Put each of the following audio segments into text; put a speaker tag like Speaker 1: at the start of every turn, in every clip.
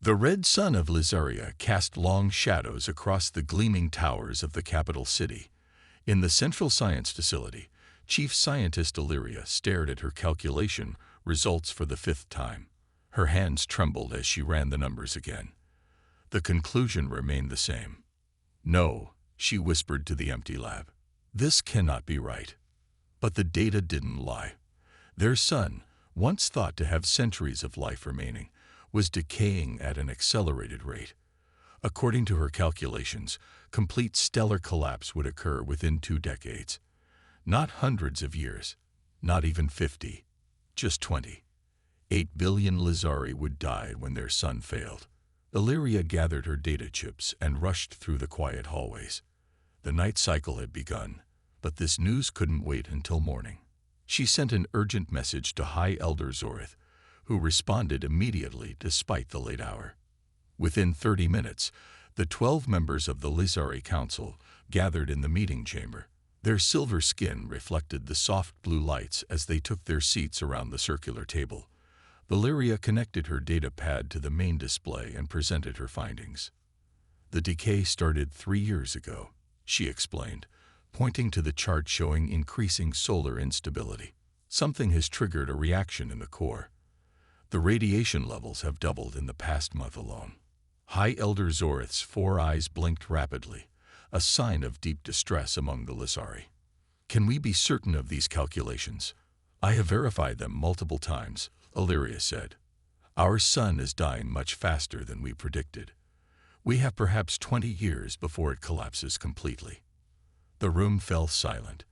Speaker 1: The red sun of Lizaria cast long shadows across the gleaming towers of the capital city. In the central science facility, Chief Scientist Illyria stared at her calculation results for the 5th time. Her hands trembled as she ran the numbers again. The conclusion remained the same. "No," she whispered to the empty lab. "This cannot be right." But the data didn't lie. Their sun, once thought to have centuries of life remaining, was decaying at an accelerated rate. According to her calculations, complete stellar collapse would occur within 2 decades. Not hundreds of years, not even 50, just 20. 8 billion Lizari would die when their sun failed. Illyria gathered her data chips and rushed through the quiet hallways. The night cycle had begun, but this news couldn't wait until morning. She sent an urgent message to High Elder Zorith, who responded immediately despite the late hour. Within 30 minutes, the 12 members of the Lizari Council gathered in the meeting chamber. Their silver skin reflected the soft blue lights as they took their seats around the circular table. Illyria connected her data pad to the main display and presented her findings. "The decay started 3 years ago," she explained, pointing to the chart showing increasing solar instability. "Something has triggered a reaction in the core. The radiation levels have doubled in the past month alone." High Elder Zorith's 4 eyes blinked rapidly, a sign of deep distress among the Lizari. "Can we be certain of these calculations?" "I have verified them multiple times," Illyria said. "Our sun is dying much faster than we predicted. We have perhaps 20 years before it collapses completely." The room fell silent.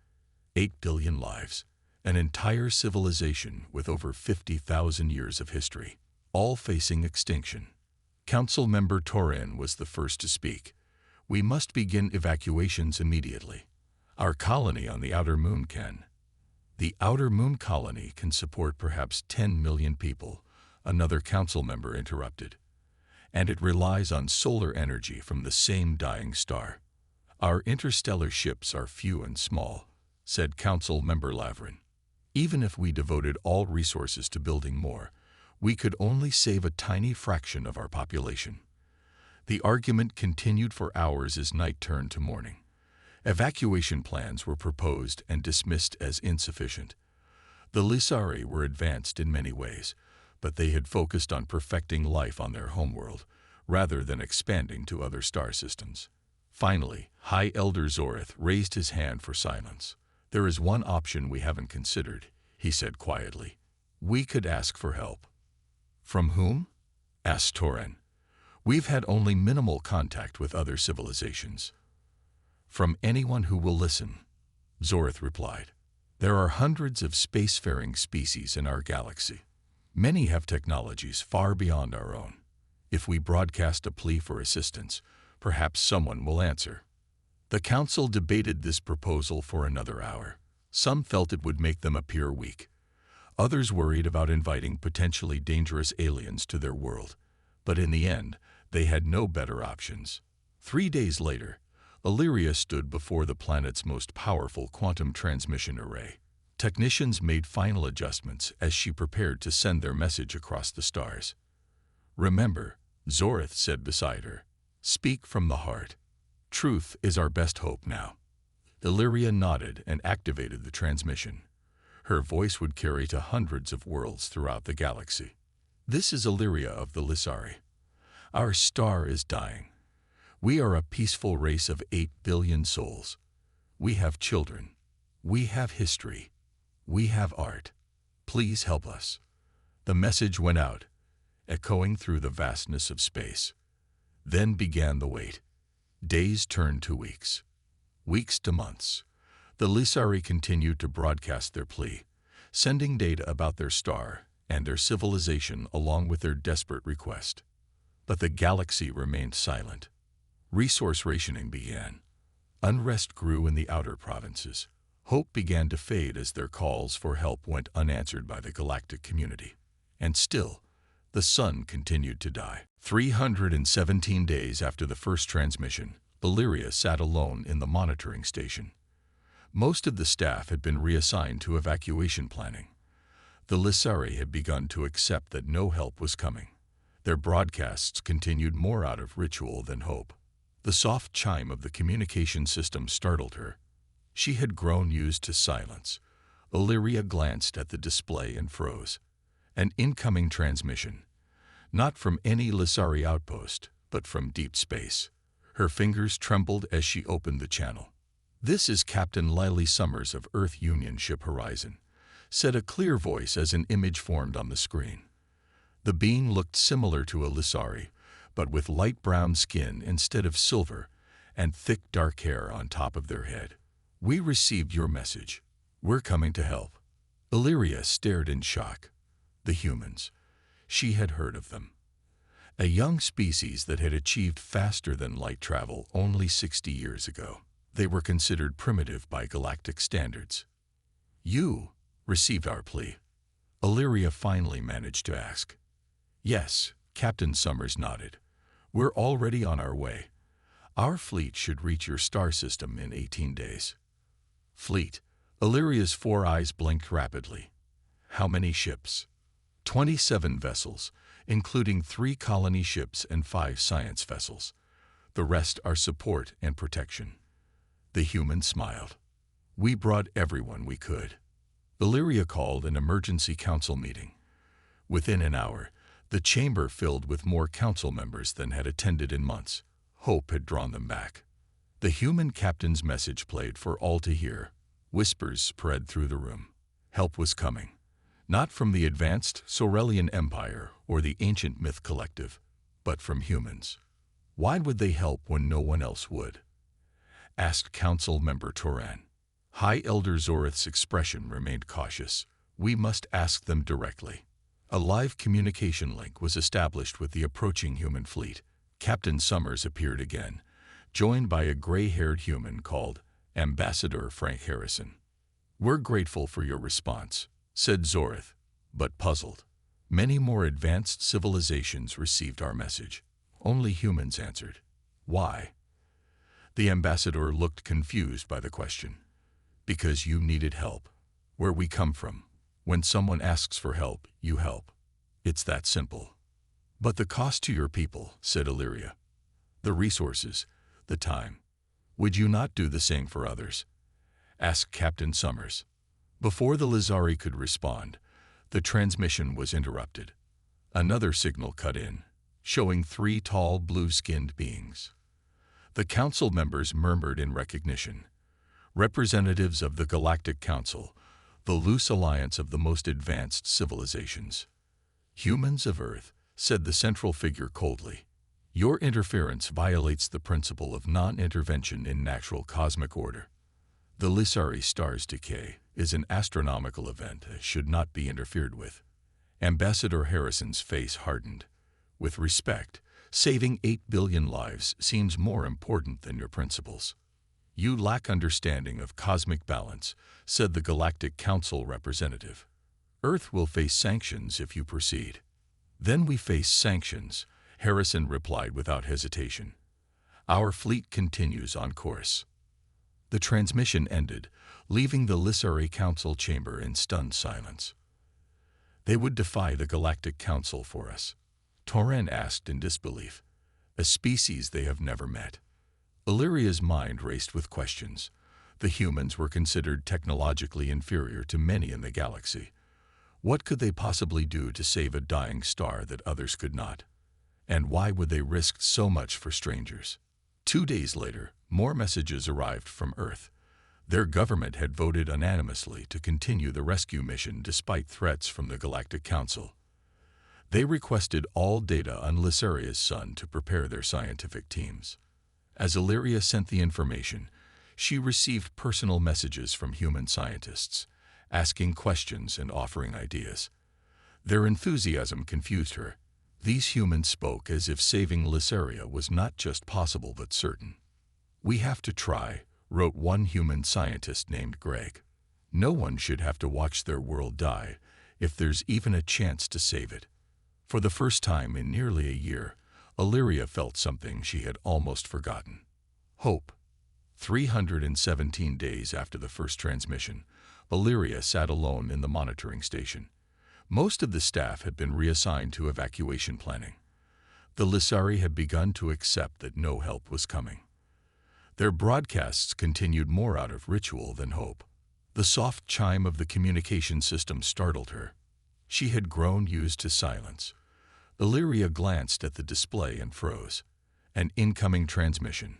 Speaker 1: 8 billion lives, an entire civilization with over 50,000 years of history, all facing extinction. Council member Torin was the first to speak. "We must begin evacuations immediately. Our colony on the outer moon can." "The outer moon colony can support perhaps 10 million people," another council member interrupted. "And it relies on solar energy from the same dying star." "Our interstellar ships are few and small," said Council member Lavrin. "Even if we devoted all resources to building more, we could only save a tiny fraction of our population." The argument continued for hours as night turned to morning. Evacuation plans were proposed and dismissed as insufficient. The Lizari were advanced in many ways, but they had focused on perfecting life on their homeworld, rather than expanding to other star systems. Finally, High Elder Zorith raised his hand for silence. "There is one option we haven't considered," he said quietly. "We could ask for help." "From whom?" asked Torin. "We've had only minimal contact with other civilizations." "From anyone who will listen," Zorith replied. "There are hundreds of spacefaring species in our galaxy. Many have technologies far beyond our own. If we broadcast a plea for assistance, perhaps someone will answer." The council debated this proposal for another hour. Some felt it would make them appear weak. Others worried about inviting potentially dangerous aliens to their world. But in the end, they had no better options. 3 days later, Illyria stood before the planet's most powerful quantum transmission array. Technicians made final adjustments as she prepared to send their message across the stars. "Remember," Zorith said beside her, "speak from the heart. Truth is our best hope now." Illyria nodded and activated the transmission. Her voice would carry to hundreds of worlds throughout the galaxy. "This is Illyria of the Lizari. Our star is dying. We are a peaceful race of 8 billion souls. We have children. We have history. We have art. Please help us." The message went out, echoing through the vastness of space. Then began the wait. Days turned to weeks. Weeks to months. The Lizari continued to broadcast their plea, sending data about their star and their civilization along with their desperate request. But the galaxy remained silent. Resource rationing began. Unrest grew in the outer provinces. Hope began to fade as their calls for help went unanswered by the galactic community. And still, the sun continued to die. 317 days after the first transmission, Illyria sat alone in the monitoring station. Most of the staff had been reassigned to evacuation planning. The Lizari had begun to accept that no help was coming. Their broadcasts continued more out of ritual than hope. The soft chime of the communication system startled her. She had grown used to silence. Illyria glanced at the display and froze. An incoming transmission. Not from any Lissari outpost, but from deep space. Her fingers trembled as she opened the channel. "This is Captain Lily Summers of Earth Union Ship Horizon," said a clear voice as an image formed on the screen. The being looked similar to a Lissari, but with light brown skin instead of silver and thick dark hair on top of their head. "We received your message. We're coming to help." Illyria stared in shock. The humans. She had heard of them. A young species that had achieved faster than light travel only 60 years ago. They were considered primitive by galactic standards. "You received our plea?" Illyria finally managed to ask. "Yes," Captain Summers nodded. "We're already on our way. Our fleet should reach your star system in 18 days. "Fleet?" Illyria's 4 eyes blinked rapidly. "How many ships?" 27 vessels, including 3 colony ships and 5 science vessels. The rest are support and protection. The human smiled. "We brought everyone we could." Illyria called an emergency council meeting. Within an hour, the chamber filled with more council members than had attended in months. Hope had drawn them back. The human captain's message played for all to hear. Whispers spread through the room. Help was coming. Not from the advanced Sorelian Empire or the Ancient Myth Collective, but from humans. Why would they help when no one else would? Asked Council Member Toran. High Elder Zorith's expression remained cautious. "We must ask them directly." A live communication link was established with the approaching human fleet. Captain Summers appeared again, joined by a gray-haired human called Ambassador Frank Harrison. "We're grateful for your response," said Zorith, but puzzled. "Many more advanced civilizations received our message. Only humans answered. Why?" The ambassador looked confused by the question. "Because you needed help. Where we come from. When someone asks for help, you help. It's that simple." "But the cost to your people," said Illyria. "The resources, the time. Would you not do the same for others?" Asked Captain Summers. Before the Lissari could respond, the transmission was interrupted. Another signal cut in, showing 3 tall, blue-skinned beings. The council members murmured in recognition. Representatives of the Galactic Council, the loose alliance of the most advanced civilizations. "Humans of Earth," said the central figure coldly. "Your interference violates the principle of non-intervention in natural cosmic order. The Lissari star's decay is an astronomical event that should not be interfered with." Ambassador Harrison's face hardened. "With respect, saving 8 billion lives seems more important than your principles." "You lack understanding of cosmic balance," said the Galactic Council representative. "Earth will face sanctions if you proceed." "Then we face sanctions," Harrison replied without hesitation. "Our fleet continues on course." The transmission ended, leaving the Lissari Council chamber in stunned silence. "They would defy the Galactic Council for us?" Toran asked in disbelief. "A species they have never met." Illyria's mind raced with questions. The humans were considered technologically inferior to many in the galaxy. What could they possibly do to save a dying star that others could not? And why would they risk so much for strangers? 2 days later, more messages arrived from Earth. Their government had voted unanimously to continue the rescue mission despite threats from the Galactic Council. They requested all data on Lissaria's sun to prepare their scientific teams. As Illyria sent the information, she received personal messages from human scientists, asking questions and offering ideas. Their enthusiasm confused her. These humans spoke as if saving Lissaria was not just possible but certain. "We have to try," wrote one human scientist named Greg. "No one should have to watch their world die if there's even a chance to save it." For the first time in nearly a year, Illyria felt something she had almost forgotten. Hope. 317 days after the first transmission, Illyria sat alone in the monitoring station. Most of the staff had been reassigned to evacuation planning. The Lysari had begun to accept that no help was coming. Their broadcasts continued more out of ritual than hope. The soft chime of the communication system startled her. She had grown used to silence. Illyria glanced at the display and froze. An incoming transmission.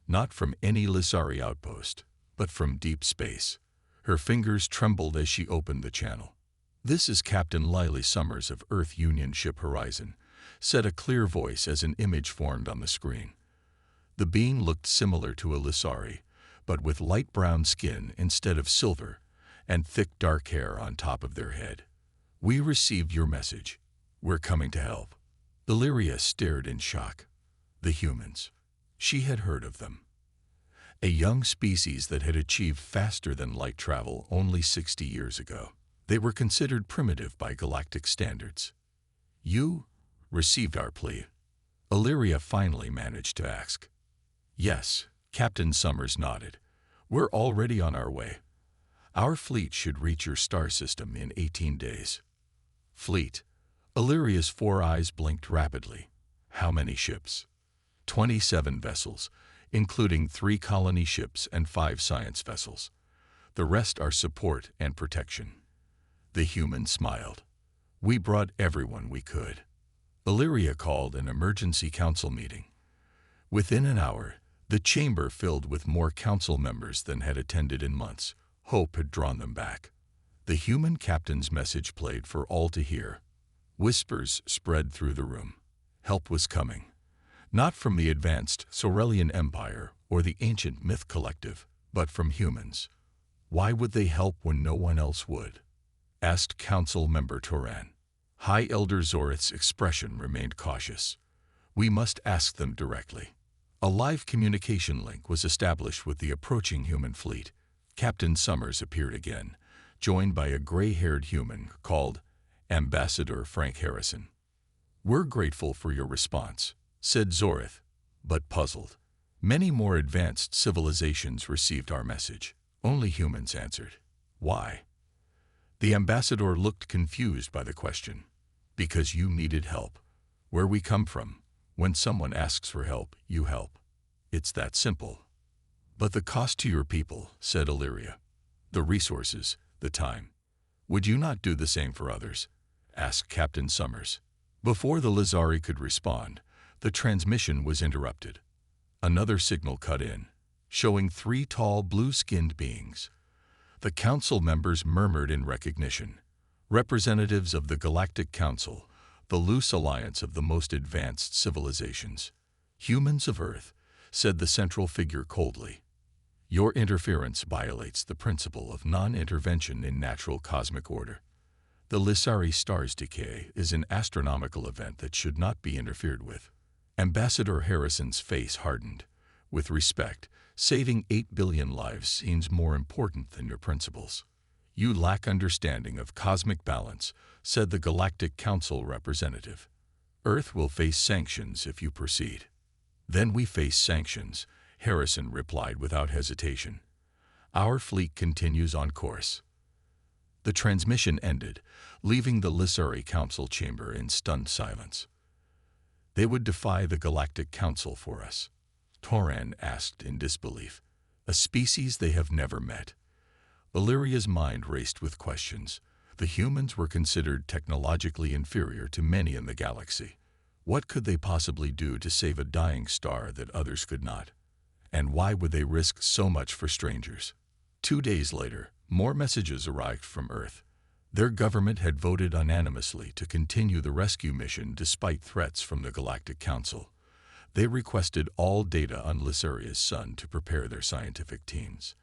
Speaker 1: Not from any Lysari outpost, but from deep space. Her fingers trembled as she opened the channel. "This is Captain Lily Summers of Earth Union Ship Horizon," said a clear voice as an image formed on the screen. The being looked similar to a Lysari, but with light brown skin instead of silver, and thick dark hair on top of their head. "We received your message. We're coming to help." Illyria stared in shock. The humans. She had heard of them. A young species that had achieved faster than light travel only 60 years ago. They were considered primitive by galactic standards. "You received our plea?" Illyria finally managed to ask. "Yes," Captain Summers nodded. "We're already on our way. Our fleet should reach your star system in 18 days. "Fleet?" Illyria's 4 eyes blinked rapidly. "How many ships?" 27 vessels, including 3 colony ships and 5 science vessels. The rest are support and protection. The human smiled. "We brought everyone we could." Illyria called an emergency council meeting. Within an hour, the chamber filled with more council members than had attended in months. Hope had drawn them back. The human captain's message played for all to hear. Whispers spread through the room. Help was coming. Not from the advanced Sorelian Empire or the ancient Myth Collective, but from humans. "Why would they help when no one else would?" asked Council Member Toran. High Elder Zorith's expression remained cautious. "We must ask them directly." A live communication link was established with the approaching human fleet. Captain Summers appeared again, joined by a gray-haired human called Ambassador Frank Harrison. "We're grateful for your response," said Zorith, but puzzled. "Many more advanced civilizations received our message. Only humans answered. Why?" The ambassador looked confused by the question. "Because you needed help. Where we come from, when someone asks for help, you help. It's that simple." "But the cost to your people," said Illyria. "The resources, the time. Would you not do the same for others?" asked Captain Summers. Before the Lysari could respond, the transmission was interrupted. Another signal cut in, showing 3 tall blue-skinned beings. The council members murmured in recognition. Representatives of the Galactic Council, the loose alliance of the most advanced civilizations. "Humans of Earth," said the central figure coldly. "Your interference violates the principle of non-intervention in natural cosmic order. The Lysari star's decay is an astronomical event that should not be interfered with." Ambassador Harrison's face hardened. "With respect, saving 8 billion lives seems more important than your principles." "You lack understanding of cosmic balance," said the Galactic Council representative. "Earth will face sanctions if you proceed." "Then we face sanctions," Harrison replied without hesitation. "Our fleet continues on course." The transmission ended, leaving the Lysari Council chamber in stunned silence. "They would defy the Galactic Council for us?" Toran asked in disbelief. "A species they have never met." Illyria's mind raced with questions. The humans were considered technologically inferior to many in the galaxy. What could they possibly do to save a dying star that others could not? And why would they risk so much for strangers? 2 days later, more messages arrived from Earth. Their government had voted unanimously to continue the rescue mission despite threats from the Galactic Council. They requested all data on Lysaria's sun to prepare their scientific teams.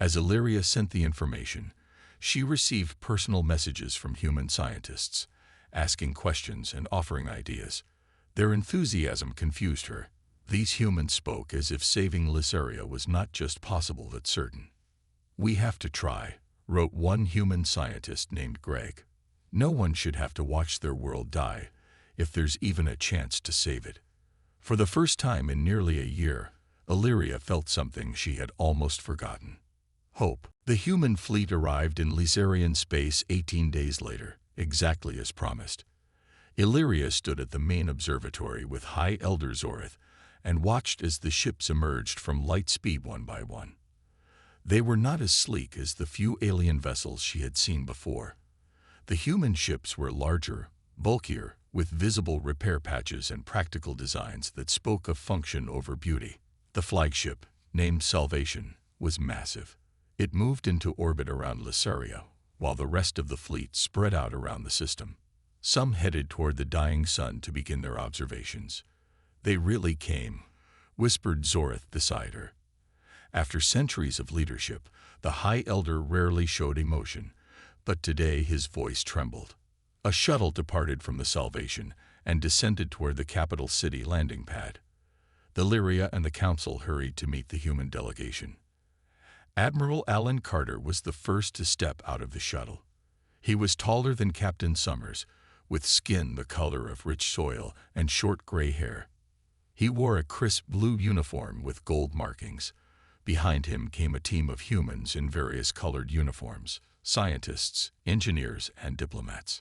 Speaker 1: As Illyria sent the information, she received personal messages from human scientists, asking questions and offering ideas. Their enthusiasm confused her. These humans spoke as if saving Lysaria was not just possible but certain. "We have to try," wrote one human scientist named Greg. "No one should have to watch their world die, if there's even a chance to save it." For the first time in nearly a year, Illyria felt something she had almost forgotten. Hope. The human fleet arrived in Lysarian space 18 days later, exactly as promised. Illyria stood at the main observatory with High Elder Zorith and watched as the ships emerged from light speed one by one. They were not as sleek as the few alien vessels she had seen before. The human ships were larger, bulkier, with visible repair patches and practical designs that spoke of function over beauty. The flagship, named Salvation, was massive. It moved into orbit around Lysaria, while the rest of the fleet spread out around the system. Some headed toward the dying sun to begin their observations. "They really came," whispered Zorith beside her. After centuries of leadership, the High Elder rarely showed emotion, but today his voice trembled. A shuttle departed from the Salvation and descended toward the capital city landing pad. The Lyria and the Council hurried to meet the human delegation. Admiral Alan Carter was the first to step out of the shuttle. He was taller than Captain Summers, with skin the color of rich soil and short gray hair. He wore a crisp blue uniform with gold markings. Behind him came a team of humans in various colored uniforms, scientists, engineers, and diplomats.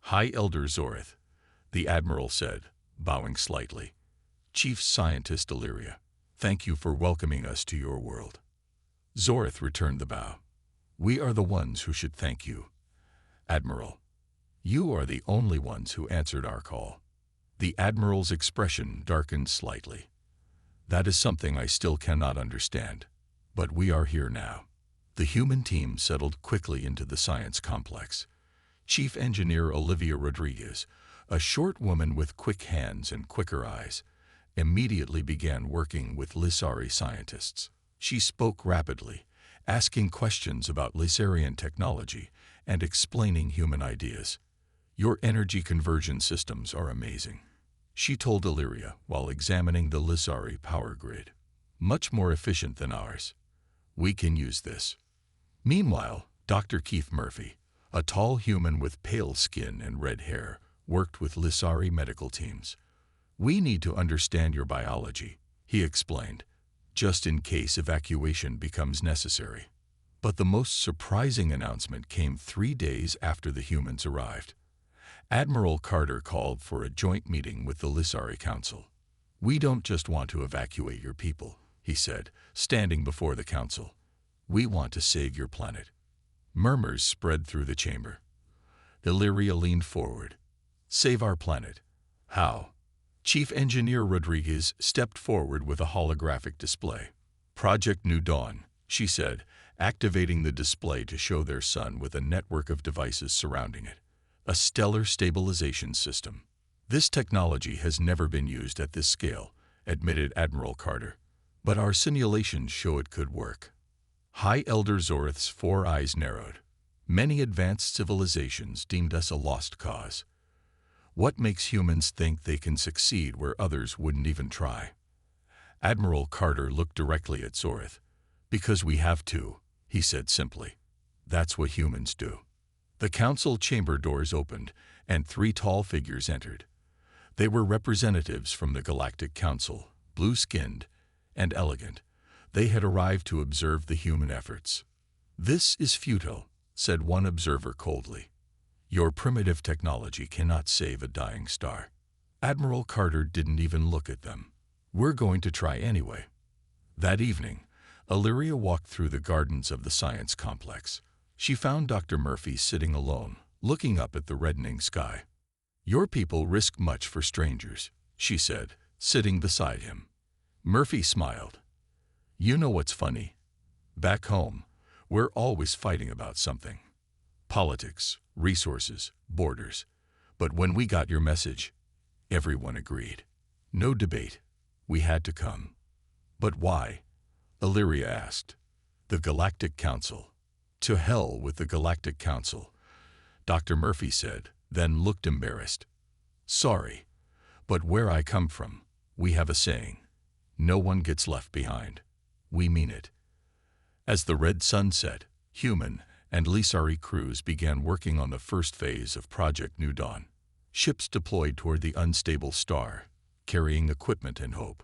Speaker 1: "High Elder Zorith," the Admiral said, bowing slightly. "Chief Scientist Illyria, thank you for welcoming us to your world." Zorith returned the bow. "We are the ones who should thank you, Admiral. You are the only ones who answered our call." The Admiral's expression darkened slightly. "That is something I still cannot understand, but we are here now." The human team settled quickly into the science complex. Chief Engineer Olivia Rodriguez, a short woman with quick hands and quicker eyes, immediately began working with Lysari scientists. She spoke rapidly, asking questions about Lysarian technology and explaining human ideas. "Your energy conversion systems are amazing," she told Illyria while examining the Lysari power grid. "Much more efficient than ours. We can use this." Meanwhile, Dr. Keith Murphy, a tall human with pale skin and red hair, worked with Lysari medical teams. "We need to understand your biology," he explained, "just in case evacuation becomes necessary." But the most surprising announcement came 3 days after the humans arrived. Admiral Carter called for a joint meeting with the Lysari Council. "We don't just want to evacuate your people," he said, standing before the council. "We want to save your planet." Murmurs spread through the chamber. Illyria leaned forward. "Save our planet? How?" Chief Engineer Rodriguez stepped forward with a holographic display. "Project New Dawn," she said, activating the display to show their sun with a network of devices surrounding it. "A stellar stabilization system." "This technology has never been used at this scale," admitted Admiral Carter, "but our simulations show it could work." High Elder Zorith's 4 eyes narrowed. "Many advanced civilizations deemed us a lost cause. What makes humans think they can succeed where others wouldn't even try?" Admiral Carter looked directly at Zorith. "Because we have to," he said simply. "That's what humans do." The council chamber doors opened, and 3 tall figures entered. They were representatives from the Galactic Council, blue-skinned and elegant. They had arrived to observe the human efforts. "This is futile," said one observer coldly. "Your primitive technology cannot save a dying star." Admiral Carter didn't even look at them. "We're going to try anyway." That evening, Illyria walked through the gardens of the science complex. She found Dr. Murphy sitting alone, looking up at the reddening sky. "Your people risk much for strangers," she said, sitting beside him. Murphy smiled. "You know what's funny? Back home, we're always fighting about something. Politics, resources, borders. But when we got your message, everyone agreed. No debate. We had to come." "But why?" Illyria asked. "The Galactic Council." "To hell with the Galactic Council," Dr. Murphy said, then looked embarrassed. "Sorry, but where I come from, we have a saying. No one gets left behind. We mean it." As the red sun set, human and Lysari crews began working on the first phase of Project New Dawn. Ships deployed toward the unstable star, carrying equipment and hope.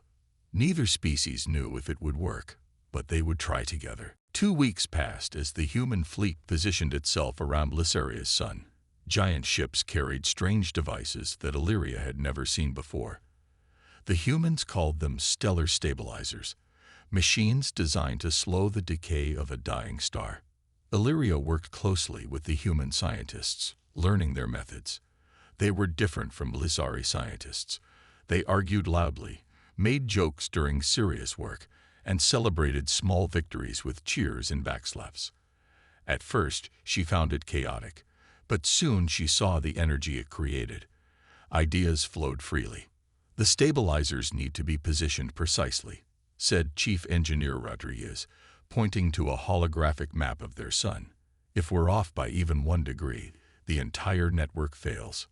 Speaker 1: Neither species knew if it would work, but they would try together. 2 weeks passed as the human fleet positioned itself around Lysaria's sun. Giant ships carried strange devices that Illyria had never seen before. The humans called them stellar stabilizers, machines designed to slow the decay of a dying star. Illyria worked closely with the human scientists, learning their methods. They were different from Lysari scientists. They argued loudly, made jokes during serious work, and celebrated small victories with cheers and backslaps. At first, she found it chaotic, but soon she saw the energy it created. Ideas flowed freely. "The stabilizers need to be positioned precisely," said Chief Engineer Rodriguez, pointing to a holographic map of their sun. "If we're off by even 1 degree, the entire network fails."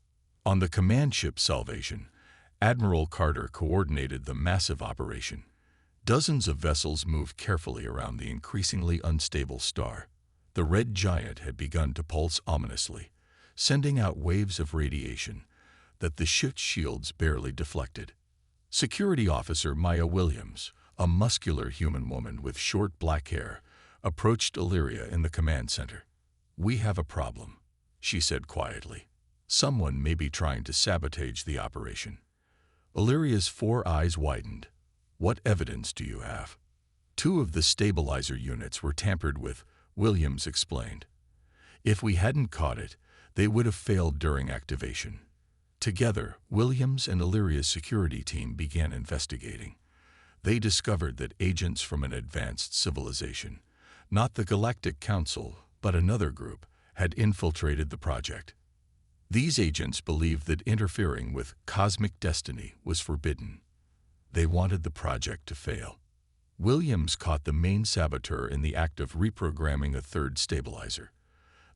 Speaker 1: On the command ship Salvation, Admiral Carter coordinated the massive operation. Dozens of vessels moved carefully around the increasingly unstable star. The red giant had begun to pulse ominously, sending out waves of radiation that the ship's shields barely deflected. Security Officer Maya Williams, a muscular human woman with short black hair, approached Illyria in the command center. "We have a problem," she said quietly. "Someone may be trying to sabotage the operation." Illyria's 4 eyes widened. "What evidence do you have?" "2 of the stabilizer units were tampered with," Williams explained. "If we hadn't caught it, they would have failed during activation." Together, Williams and Illyria's security team began investigating. They discovered that agents from an advanced civilization, not the Galactic Council, but another group, had infiltrated the project. These agents believed that interfering with cosmic destiny was forbidden. They wanted the project to fail. Williams caught the main saboteur in the act of reprogramming a 3rd stabilizer.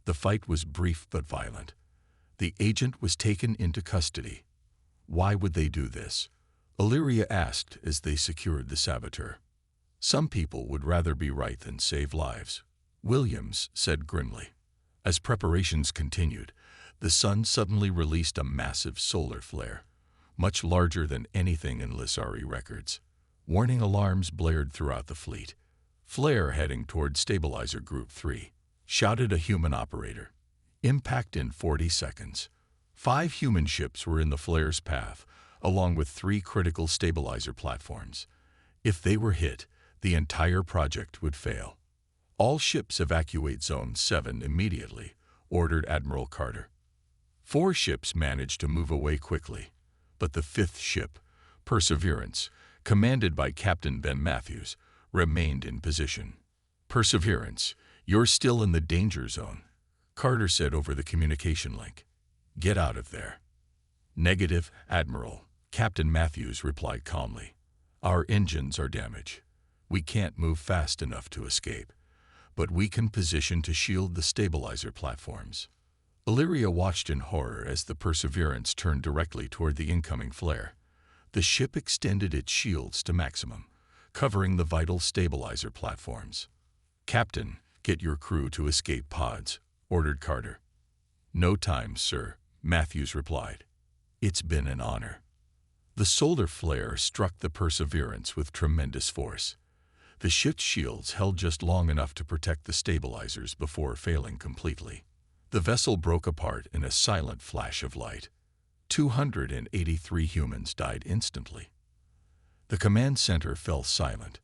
Speaker 1: The fight was brief but violent. The agent was taken into custody. "Why would they do this?" Illyria asked as they secured the saboteur. "Some people would rather be right than save lives," Williams said grimly. As preparations continued, the sun suddenly released a massive solar flare, much larger than anything in Lysari records. Warning alarms blared throughout the fleet. "Flare heading toward Stabilizer Group 3, shouted a human operator. "Impact in 40 seconds. 5 human ships were in the flare's path, along with 3 critical stabilizer platforms. If they were hit, the entire project would fail. "All ships evacuate Zone 7 immediately," ordered Admiral Carter. 4 ships managed to move away quickly, but the 5th ship, Perseverance, commanded by Captain Ben Matthews, remained in position. "Perseverance, you're still in the danger zone," Carter said over the communication link. "Get out of there." "Negative, Admiral," Captain Matthews replied calmly. "Our engines are damaged. We can't move fast enough to escape, but we can position to shield the stabilizer platforms." Illyria watched in horror as the Perseverance turned directly toward the incoming flare. The ship extended its shields to maximum, covering the vital stabilizer platforms. "Captain, get your crew to escape pods," ordered Carter. "No time, sir," Matthews replied. "It's been an honor." The solar flare struck the Perseverance with tremendous force. The ship's shields held just long enough to protect the stabilizers before failing completely. The vessel broke apart in a silent flash of light. 283 humans died instantly. The command center fell silent.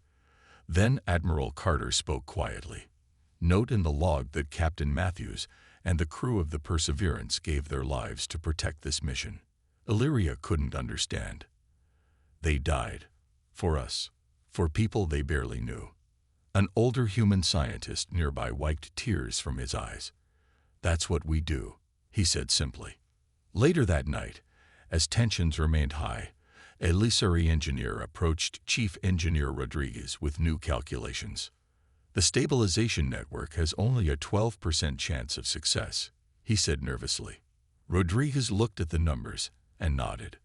Speaker 1: Then Admiral Carter spoke quietly. "Note in the log that Captain Matthews and the crew of the Perseverance gave their lives to protect this mission." Illyria couldn't understand. "They died. For us. For people they barely knew." An older human scientist nearby wiped tears from his eyes. "That's what we do," he said simply. Later that night, as tensions remained high, a Lysari engineer approached Chief Engineer Rodriguez with new calculations. "The stabilization network has only a 12% chance of success," he said nervously. Rodriguez looked at the numbers and nodded.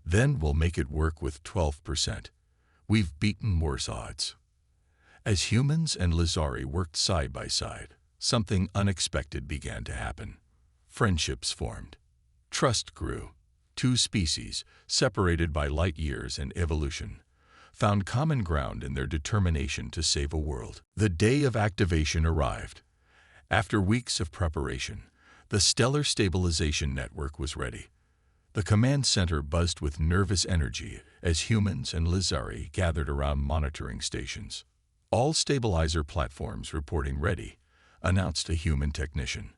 Speaker 1: "Then we'll make it work with 12%. We've beaten worse odds." As humans and Lysari worked side by side, something unexpected began to happen. Friendships formed. Trust grew. 2 species, separated by light years and evolution, found common ground in their determination to save a world. The day of activation arrived. After weeks of preparation, The stellar stabilization network was ready. The command center buzzed with nervous energy as humans and Lizari gathered around monitoring stations. All stabilizer platforms reporting ready, announced a human technician.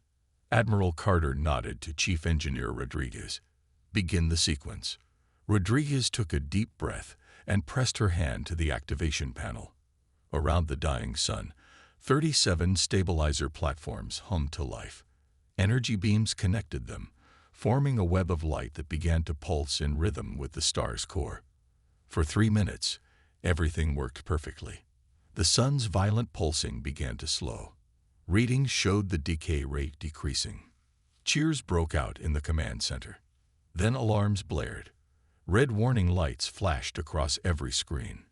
Speaker 1: Admiral Carter nodded to Chief Engineer Rodriguez. Begin the sequence. Rodriguez took a deep breath and pressed her hand to the activation panel. Around the dying sun, 37 stabilizer platforms hummed to life. Energy beams connected them, forming a web of light that began to pulse in rhythm with the star's core. For 3 minutes, everything worked perfectly. The sun's violent pulsing began to slow. Readings showed the decay rate decreasing. Cheers broke out in the command center. Then alarms blared. Red warning lights flashed across every screen.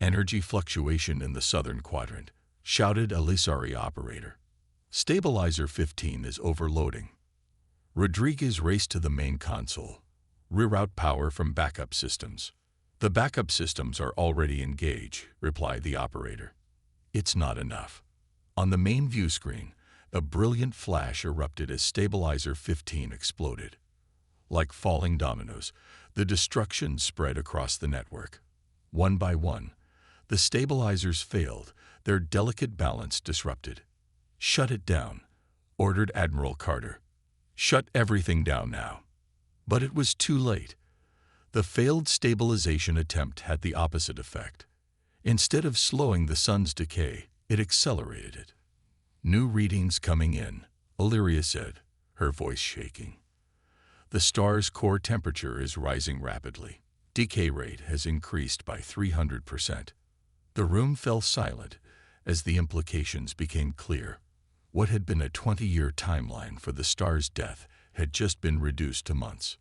Speaker 1: Energy fluctuation in the southern quadrant, shouted a Lizari operator. Stabilizer 15 is overloading. Rodriguez raced to the main console. Reroute power from backup systems. The backup systems are already engaged, replied the operator. It's not enough. On the main view screen, a brilliant flash erupted as Stabilizer 15 exploded. Like falling dominoes, the destruction spread across the network. One by one, the stabilizers failed, their delicate balance disrupted. Shut it down, ordered Admiral Carter. Shut everything down now. But it was too late. The failed stabilization attempt had the opposite effect. Instead of slowing the sun's decay, it accelerated it. New readings coming in, Illyria said, her voice shaking. The star's core temperature is rising rapidly. Decay rate has increased by 300%. The room fell silent as the implications became clear. What had been a 20-year timeline for the star's death had just been reduced to months.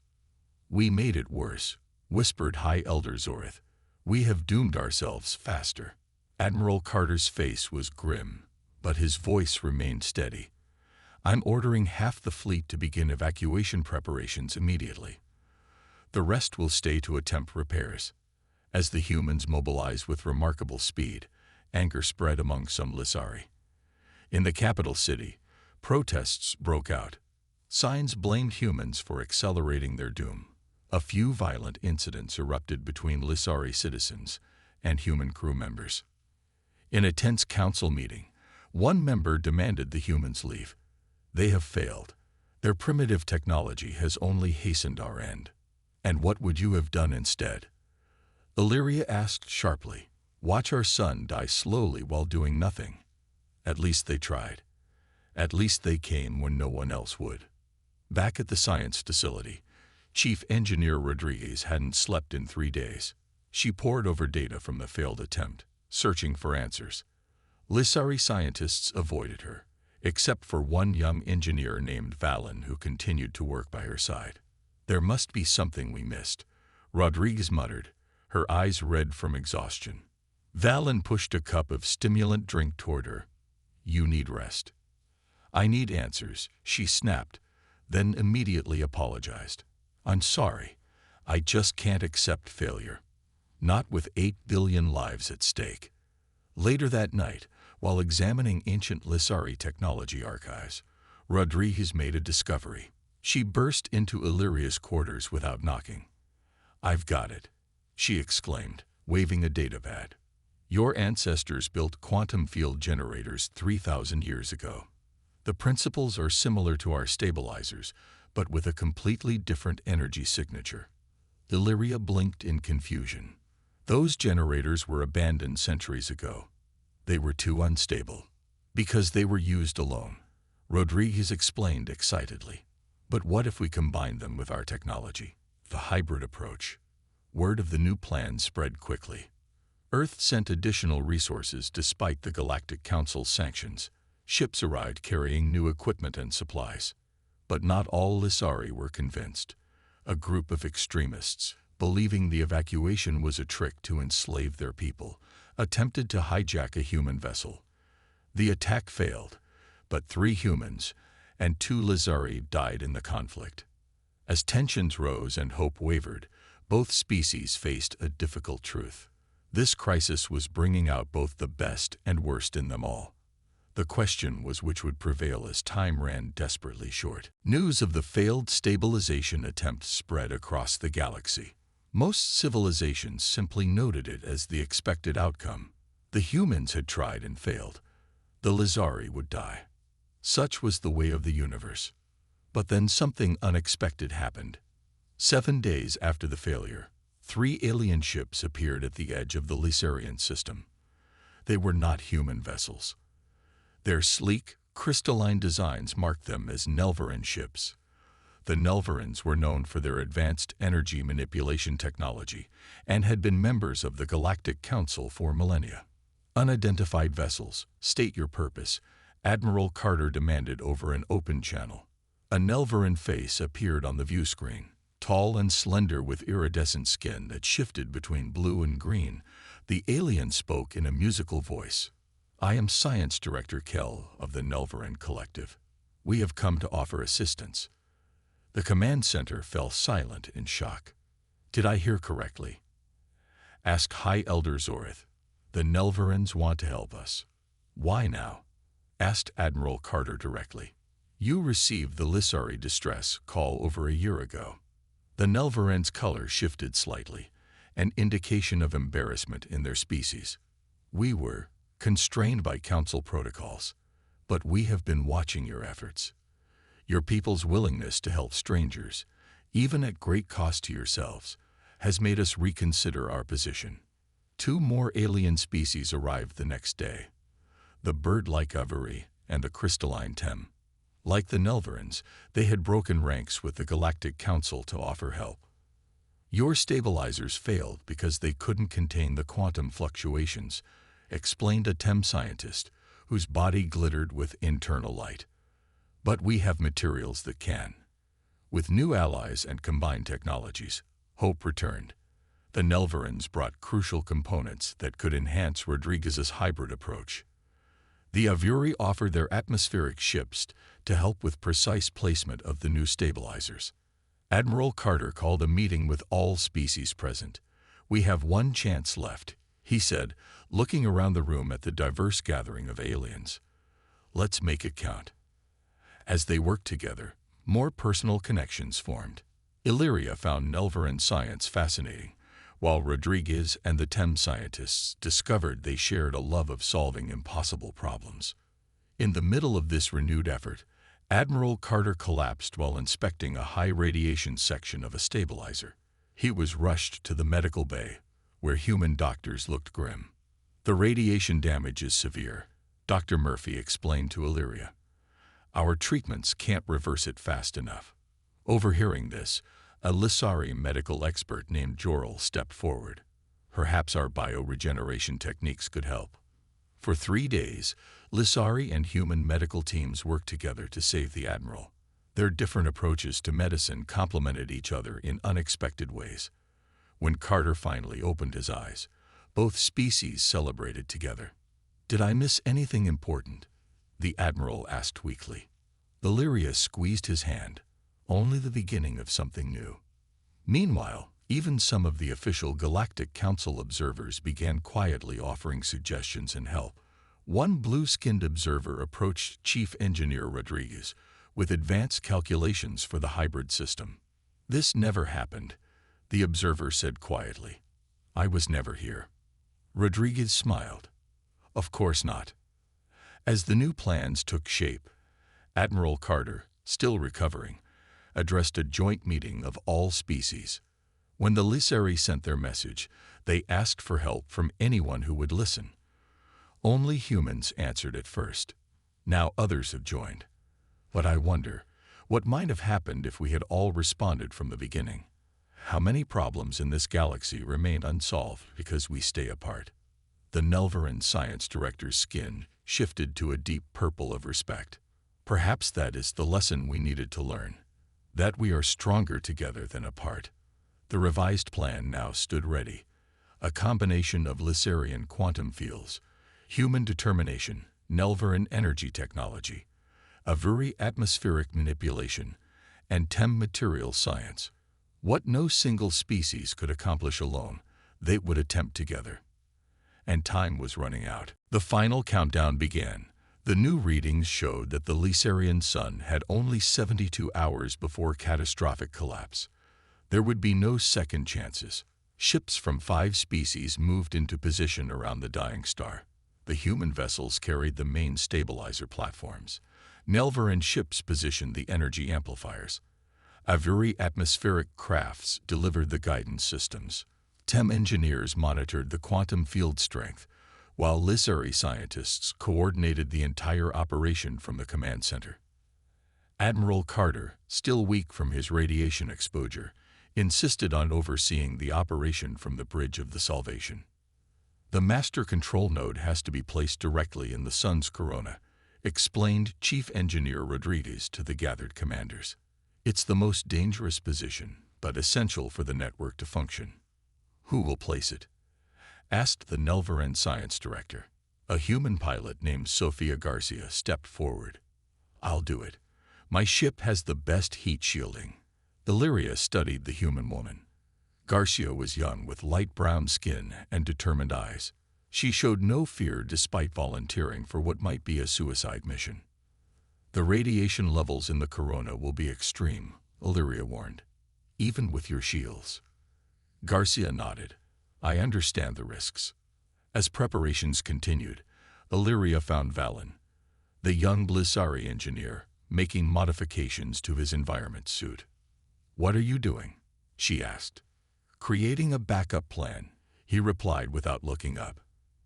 Speaker 1: We made it worse, whispered High Elder Zorith. We have doomed ourselves faster. Admiral Carter's face was grim, but his voice remained steady. I'm ordering half the fleet to begin evacuation preparations immediately. The rest will stay to attempt repairs. As the humans mobilized with remarkable speed, anger spread among some Lizari. In the capital city, protests broke out. Signs blamed humans for accelerating their doom. A few violent incidents erupted between Lizari citizens and human crew members. In a tense council meeting, one member demanded the humans leave. They have failed. Their primitive technology has only hastened our end. And what would you have done instead? Illyria asked sharply. Watch our son die slowly while doing nothing. At least they tried. At least they came when no one else would. Back at the science facility, Chief Engineer Rodriguez hadn't slept in 3 days. She pored over data from the failed attempt, searching for answers. Lizari scientists avoided her, except for one young engineer named Valen who continued to work by her side. There must be something we missed, Rodriguez muttered, her eyes red from exhaustion. Valen pushed a cup of stimulant drink toward her. You need rest. I need answers, she snapped, then immediately apologized. I'm sorry. I just can't accept failure. Not with 8 billion lives at stake. Later that night, while examining ancient Lizari technology archives, Rodriguez made a discovery. She burst into Illyria's quarters without knocking. I've got it, she exclaimed, waving a datapad. Your ancestors built quantum field generators 3,000 years ago. The principles are similar to our stabilizers, but with a completely different energy signature. Illyria blinked in confusion. Those generators were abandoned centuries ago. They were too unstable. Because they were used alone, Rodriguez explained excitedly. But what if we combine them with our technology? The hybrid approach. Word of the new plan spread quickly. Earth sent additional resources despite the Galactic Council's sanctions. Ships arrived carrying new equipment and supplies. But not all Lizari were convinced. A group of extremists, believing the evacuation was a trick to enslave their people, attempted to hijack a human vessel. The attack failed, but 3 humans and 2 Lizari died in the conflict. As tensions rose and hope wavered, both species faced a difficult truth. This crisis was bringing out both the best and worst in them all. The question was which would prevail as time ran desperately short. News of the failed stabilization attempt spread across the galaxy. Most civilizations simply noted it as the expected outcome. The humans had tried and failed. The Lizari would die. Such was the way of the universe. But then something unexpected happened. 7 days after the failure, 3 alien ships appeared at the edge of the Lizarian system. They were not human vessels. Their sleek, crystalline designs marked them as Nelvaran ships. The Nelvarans were known for their advanced energy manipulation technology and had been members of the Galactic Council for millennia. Unidentified vessels, state your purpose, Admiral Carter demanded over an open channel. A Nelvaran face appeared on the view screen. Tall and slender with iridescent skin that shifted between blue and green, the alien spoke in a musical voice. I am Science Director Kell of the Nelvaran Collective. We have come to offer assistance. The command center fell silent in shock. Did I hear correctly? Asked High Elder Zorith. The Nelvarans want to help us. Why now? Asked Admiral Carter directly. You received the Lizari distress call over a year ago. The Nelvaran's color shifted slightly, an indication of embarrassment in their species. We were constrained by council protocols, but we have been watching your efforts. Your people's willingness to help strangers, even at great cost to yourselves, has made us reconsider our position. 2 more alien species arrived the next day, the bird-like Avuri and the crystalline Tem. Like the Nelvarans, they had broken ranks with the Galactic Council to offer help. Your stabilizers failed because they couldn't contain the quantum fluctuations, explained a Tem scientist whose body glittered with internal light. But we have materials that can. With new allies and combined technologies, hope returned. The Nelvarans brought crucial components that could enhance Rodriguez's hybrid approach. The Avuri offered their atmospheric ships to help with precise placement of the new stabilizers. Admiral Carter called a meeting with all species present. We have 1 chance left, he said, looking around the room at the diverse gathering of aliens. Let's make it count. As they worked together, more personal connections formed. Illyria found Nelvaran science fascinating, while Rodriguez and the Tem scientists discovered they shared a love of solving impossible problems. In the middle of this renewed effort, Admiral Carter collapsed while inspecting a high-radiation section of a stabilizer. He was rushed to the medical bay, where human doctors looked grim. The radiation damage is severe, Dr. Murphy explained to Illyria. Our treatments can't reverse it fast enough. Overhearing this, a Lizari medical expert named Jorel stepped forward. Perhaps our bioregeneration techniques could help. For 3 days, Lizari and human medical teams worked together to save the Admiral. Their different approaches to medicine complemented each other in unexpected ways. When Carter finally opened his eyes, both species celebrated together. Did I miss anything important? The Admiral asked weakly. Illyria squeezed his hand. Only the beginning of something new. Meanwhile, even some of the official Galactic Council observers began quietly offering suggestions and help. One blue-skinned observer approached Chief Engineer Rodriguez with advanced calculations for the hybrid system. This never happened, the observer said quietly. I was never here. Rodriguez smiled. Of course not. As the new plans took shape, Admiral Carter, still recovering, addressed a joint meeting of all species. When the Lizari sent their message, they asked for help from anyone who would listen. Only humans answered at first. Now others have joined. But I wonder, what might have happened if we had all responded from the beginning? How many problems in this galaxy remain unsolved because we stay apart? The Nelvaran science director's skin shifted to a deep purple of respect. Perhaps that is the lesson we needed to learn, that we are stronger together than apart. The revised plan now stood ready, a combination of Lizarian quantum fields, human determination, Nelvaran energy technology, Avuri atmospheric manipulation, and Tem material science. What no single species could accomplish alone, they would attempt together. And time was running out. The final countdown began. The new readings showed that the Lysarian sun had only 72 hours before catastrophic collapse. There would be no second chances. Ships from 5 species moved into position around the dying star. The human vessels carried the main stabilizer platforms. Nelvaran ships positioned the energy amplifiers. Avuri atmospheric crafts delivered the guidance systems. TEM engineers monitored the quantum field strength, while Lysari scientists coordinated the entire operation from the command center. Admiral Carter, still weak from his radiation exposure, insisted on overseeing the operation from the Bridge of the Salvation. The master control node has to be placed directly in the sun's corona, explained Chief Engineer Rodriguez to the gathered commanders. It's the most dangerous position, but essential for the network to function. Who will place it? Asked the Nelvaran science director. A human pilot named Sofia Garcia stepped forward. I'll do it. My ship has the best heat shielding. Illyria studied the human woman. Garcia was young with light brown skin and determined eyes. She showed no fear despite volunteering for what might be a suicide mission. The radiation levels in the corona will be extreme, Illyria warned. Even with your shields. Garcia nodded. I understand the risks. As preparations continued, Illyria found Valen, the young Lysari engineer, making modifications to his environment suit. What are you doing? She asked. Creating a backup plan, he replied without looking up.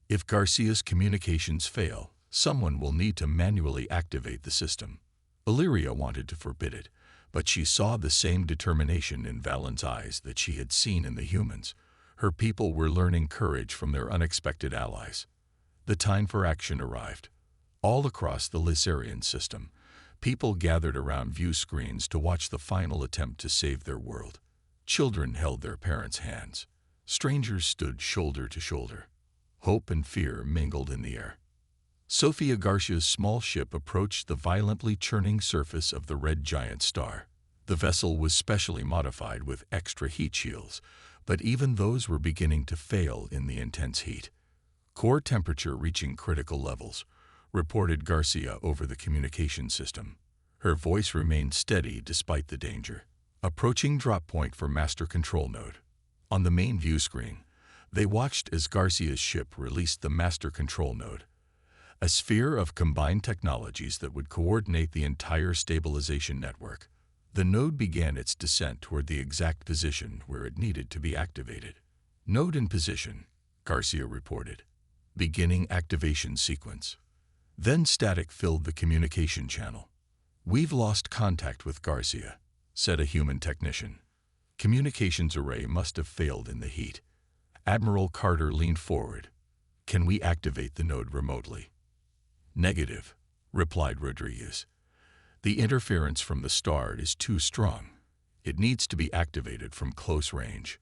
Speaker 1: If Garcia's communications fail, someone will need to manually activate the system. Illyria wanted to forbid it, but she saw the same determination in Valen's eyes that she had seen in the humans. Her people were learning courage from their unexpected allies. The time for action arrived. All across the Lysarian system, people gathered around view screens to watch the final attempt to save their world. Children held their parents' hands. Strangers stood shoulder to shoulder. Hope and fear mingled in the air. Sofia Garcia's small ship approached the violently churning surface of the red giant star. The vessel was specially modified with extra heat shields, but even those were beginning to fail in the intense heat. Core temperature reaching critical levels, reported Garcia over the communication system. Her voice remained steady despite the danger. Approaching drop point for master control node. On the main view screen, they watched as Garcia's ship released the master control node, a sphere of combined technologies that would coordinate the entire stabilization network. The node began its descent toward the exact position where it needed to be activated. Node in position, Garcia reported. Beginning activation sequence. Then static filled the communication channel. We've lost contact with Garcia, said a human technician. Communications array must have failed in the heat. Admiral Carter leaned forward. Can we activate the node remotely? Negative, replied Rodriguez. The interference from the star is too strong. It needs to be activated from close range.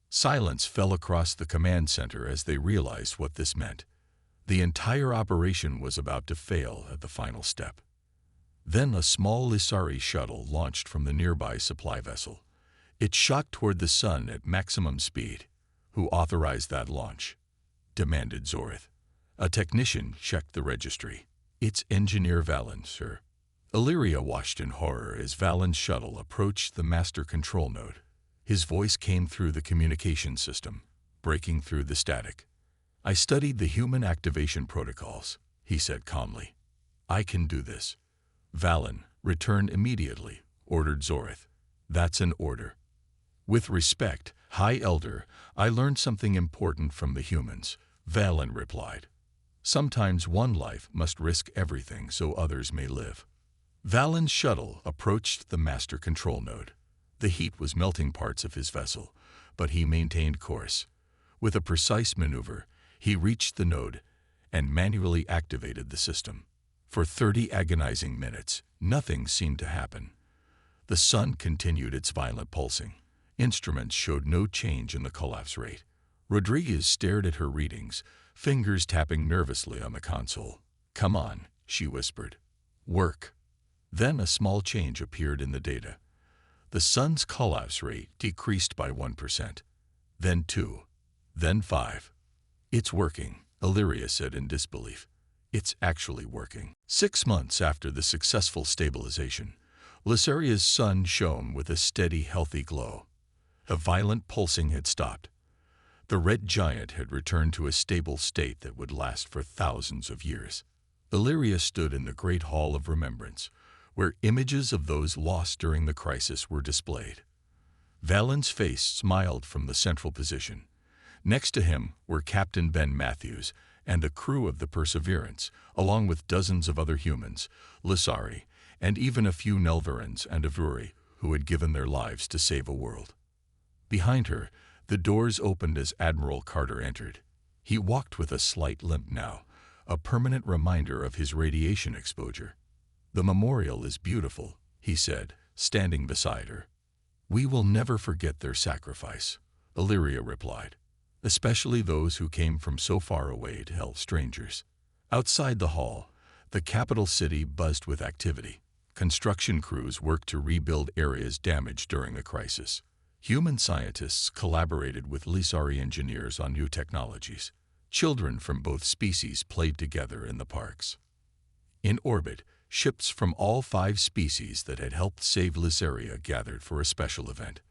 Speaker 1: Silence fell across the command center as they realized what this meant. The entire operation was about to fail at the final step. Then a small Lysari shuttle launched from the nearby supply vessel. It shot toward the sun at maximum speed. Who authorized that launch? Demanded Zorith. A technician checked the registry. It's Engineer Valen, sir. Illyria watched in horror as Valen's shuttle approached the master control node. His voice came through the communication system, breaking through the static. I studied the human activation protocols, he said calmly. I can do this. Valen, return immediately, ordered Zorith. That's an order. With respect, High Elder, I learned something important from the humans, Valen replied. Sometimes one life must risk everything so others may live. Valen's shuttle approached the master control node. The heat was melting parts of his vessel, but he maintained course. With a precise maneuver, he reached the node and manually activated the system. For 30 agonizing minutes, nothing seemed to happen. The sun continued its violent pulsing. Instruments showed no change in the collapse rate. Rodriguez stared at her readings, fingers tapping nervously on the console. Come on, she whispered. Work. Then a small change appeared in the data. The sun's collapse rate decreased by 1%, then 2, then 5. It's working, Illyria said in disbelief. It's actually working. 6 months after the successful stabilization, Lysaria's sun shone with a steady, healthy glow. The violent pulsing had stopped. The red giant had returned to a stable state that would last for thousands of years. Illyria stood in the Great Hall of Remembrance, where images of those lost during the crisis were displayed. Valen's face smiled from the central position. Next to him were Captain Ben Matthews and the crew of the Perseverance, along with dozens of other humans, Lysari, and even a few Nelvarans and Avuri who had given their lives to save a world. Behind her, the doors opened as Admiral Carter entered. He walked with a slight limp now, a permanent reminder of his radiation exposure. "The memorial is beautiful," he said, standing beside her. "We will never forget their sacrifice," Illyria replied, "especially those who came from so far away to help strangers." Outside the hall, the capital city buzzed with activity. Construction crews worked to rebuild areas damaged during the crisis. Human scientists collaborated with Lysari engineers on new technologies. Children from both species played together in the parks. In orbit, ships from all 5 species that had helped save Lysaria gathered for a special event.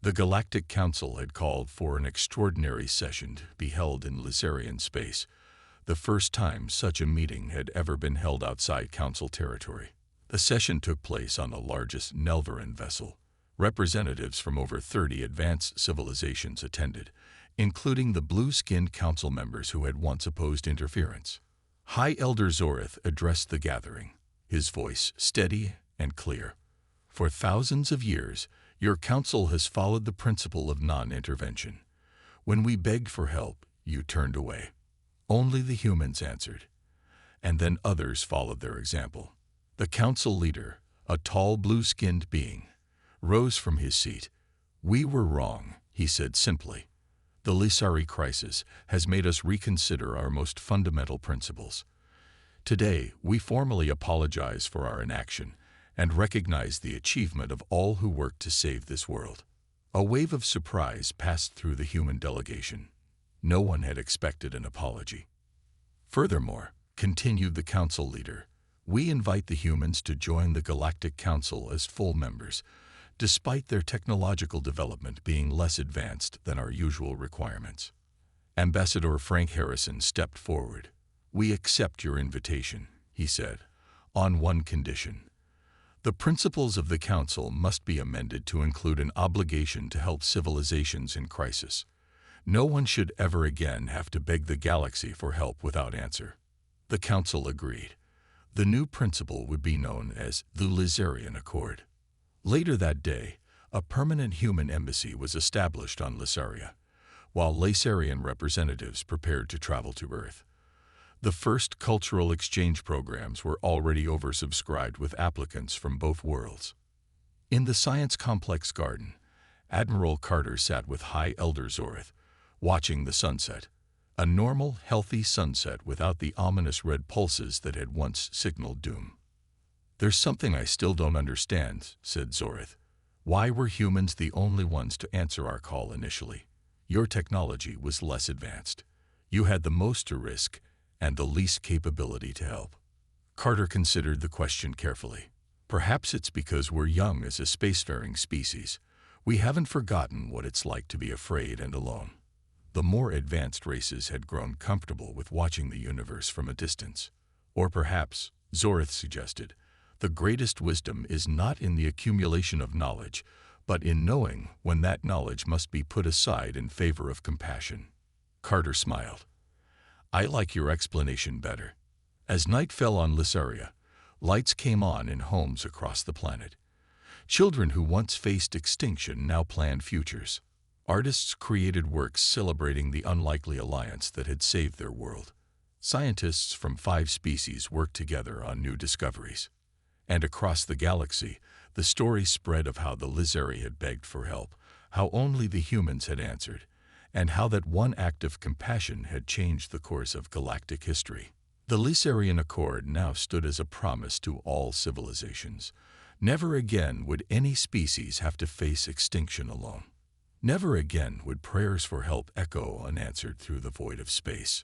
Speaker 1: The Galactic Council had called for an extraordinary session to be held in Lysarian space, the first time such a meeting had ever been held outside Council territory. The session took place on the largest Nelvaran vessel. Representatives from over 30 advanced civilizations attended, including the blue-skinned council members who had once opposed interference. High Elder Zorith addressed the gathering, his voice steady and clear. "For thousands of years, your council has followed the principle of non-intervention. When we begged for help, you turned away. Only the humans answered. And then others followed their example." The council leader, a tall blue-skinned being, rose from his seat. "We were wrong," he said simply. "The Lysari crisis has made us reconsider our most fundamental principles. Today, we formally apologize for our inaction and recognize the achievement of all who worked to save this world." A wave of surprise passed through the human delegation. No one had expected an apology. "Furthermore," continued the council leader, "we invite the humans to join the Galactic Council as full members, despite their technological development being less advanced than our usual requirements." Ambassador Frank Harrison stepped forward. "We accept your invitation," he said, "on one condition. The principles of the Council must be amended to include an obligation to help civilizations in crisis. No one should ever again have to beg the galaxy for help without answer." The Council agreed. The new principle would be known as the Lysarian Accord. Later that day, a permanent human embassy was established on Lysaria, while Lysarian representatives prepared to travel to Earth. The first cultural exchange programs were already oversubscribed with applicants from both worlds. In the Science Complex garden, Admiral Carter sat with High Elder Zorith, watching the sunset. A normal, healthy sunset without the ominous red pulses that had once signaled doom. "There's something I still don't understand," said Zorith. "Why were humans the only ones to answer our call initially? Your technology was less advanced. You had the most to risk and the least capability to help." Carter considered the question carefully. "Perhaps it's because we're young as a spacefaring species. We haven't forgotten what it's like to be afraid and alone. The more advanced races had grown comfortable with watching the universe from a distance. Or perhaps," Zorith suggested, "the greatest wisdom is not in the accumulation of knowledge, but in knowing when that knowledge must be put aside in favor of compassion." Carter smiled. "I like your explanation better." As night fell on Lysaria, lights came on in homes across the planet. Children who once faced extinction now planned futures. Artists created works celebrating the unlikely alliance that had saved their world. Scientists from 5 species worked together on new discoveries. And across the galaxy, the story spread of how the Lysari had begged for help, how only the humans had answered, and how that one act of compassion had changed the course of galactic history. The Lysarian Accord now stood as a promise to all civilizations. Never again would any species have to face extinction alone. Never again would prayers for help echo unanswered through the void of space.